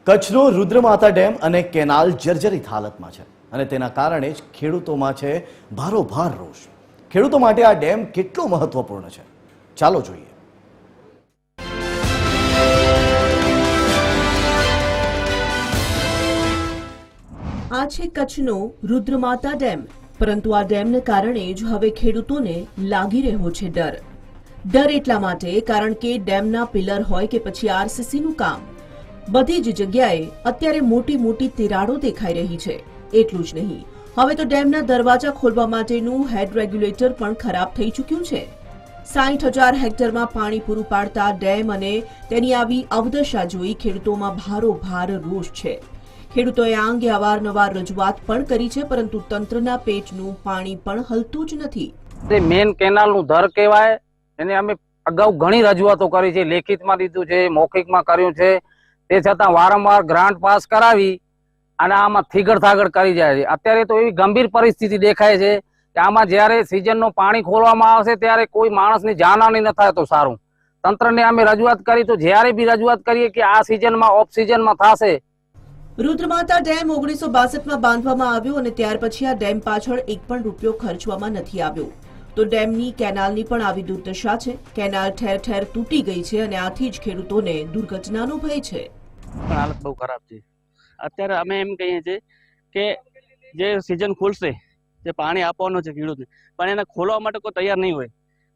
કચ્છનો રુદ્રમાતા ડેમ અને કેનાલ જર્જરિત હાલતમાં છે અને તેના કારણે જ ખેડૂતોમાં છે ભારોભાર રોષ। ખેડૂતો માટે આ ડેમ કેટલો મહત્વપૂર્ણ છે, ચાલો જોઈએ। આ છે કચ્છનો રુદ્રમાતા ડેમ, પરંતુ આ ડેમને કારણે જ હવે ખેડૂતોને લાગી રહ્યો છે ડર એટલા માટે કારણ કે ડેમના પિલર હોય કે પછી આરસીસીનું કામ, બધી જ જગ્યાએ અત્યારે મોટી મોટી તિરાડો દેખાઈ રહી છે। એટલું જ નહીં, હવે તો ડેમના દરવાજા ખોલવા માટેનું હેડ રેગ્યુલેટર પણ ખરાબ થઈ ચૂક્યું છે। 60,000 હેક્ટરમાં પાણી પૂરું પાડતા ડેમ અને તેની આવી અવદશા જોઈ ખેડૂતોમાં ભારોભાર રોષ છે। ખેડૂતોએ આ અંગે અવારનવાર રજૂઆત પણ કરી છે, પરંતુ તંત્રના પેટનું પાણી પણ હલતું જ નથી। મેન કેનાલનું દર કહેવાય, એને અમે અગાઉ ઘણી રજૂઆતો કરી છે, લેખિતમાં દીધું છે, મૌખિકમાં કર્યું છે, તે છતાં વારંવાર ગ્રાન્ટ પાસ કરાવી અને આમાં થીગડ થાગડ કરી જાય છે। અત્યારે તો એવી ગંભીર પરિસ્થિતિ દેખાય છે કે આમાં જ્યારે સિઝનનું પાણી ખોલવામાં આવશે ત્યારે કોઈ માણસની જાનહાની ન થાય તો સારું। તંત્રને અમે રજૂઆત કરી તો જ્યારે બી રજૂઆત કરીએ કે આ સિઝનમાં ઓફ સિઝનમાં થશે। રુદ્રમાતા ડેમ 1962માં બાંધવામાં આવ્યો અને ત્યાર પછી આ ડેમ પાછળ એક પણ રૂપિયો ખર્ચવામાં નથી આવ્યો, તો ડેમની કેનાલની પણ આવી દુર્દશા છે। કેનાલ ઠેર ઠેર તૂટી ગઈ છે અને આથી જ ખેડૂતોને દુર્ઘટનાનો ભય છે। હાલત બહુ ખરાબ છે। અત્યારે અમે એમ કહીએ છીએ કે જે સિઝન ખુલશે, જે પાણી આપવાનું છે ખેડૂતને, પણ એને ખોલવા માટે કોઈ તૈયાર નહીં હોય,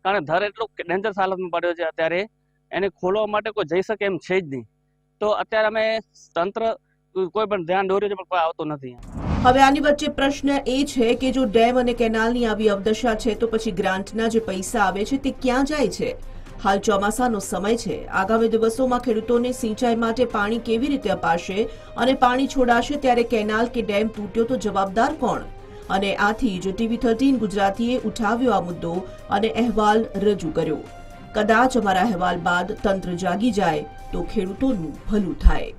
કારણ ધર એટલો ડેન્જરસ હાલતમાં પડ્યો છે અત્યારે, એને ખોલવા માટે કોઈ જઈ શકે એમ છે જ નહીં। તો અત્યારે અમે તંત્ર કોઈ પણ ધ્યાન દોર્યું છે પણ કોઈ આવતું નથી। હવે આની વચ્ચે પ્રશ્ન એ છે કે જો ડેમ અને કેનાલની આવી અવદશા છે તો પછી ગ્રાન્ટના જે પૈસા આવે છે તે ક્યાં જાય છે? હાલ ચોમાસાનો સમય છે, આગામી દિવસોમાં ખેડૂતોને સિંચાઈ માટે પાણી કેવી રીતે અપાશે અને પાણી છોડાશે ત્યારે કેનાલ કે ડેમ તૂટ્યો તો જવાબદાર કોણ? અને આથી જ TV13 ગુજરાતીએ ઉઠાવ્યો આ મુદ્દો અને અહેવાલ રજૂ કર્યો। કદાચ અમારા અહેવાલ બાદ તંત્ર જાગી જાય તો ખેડૂતોનું ભલું થાય।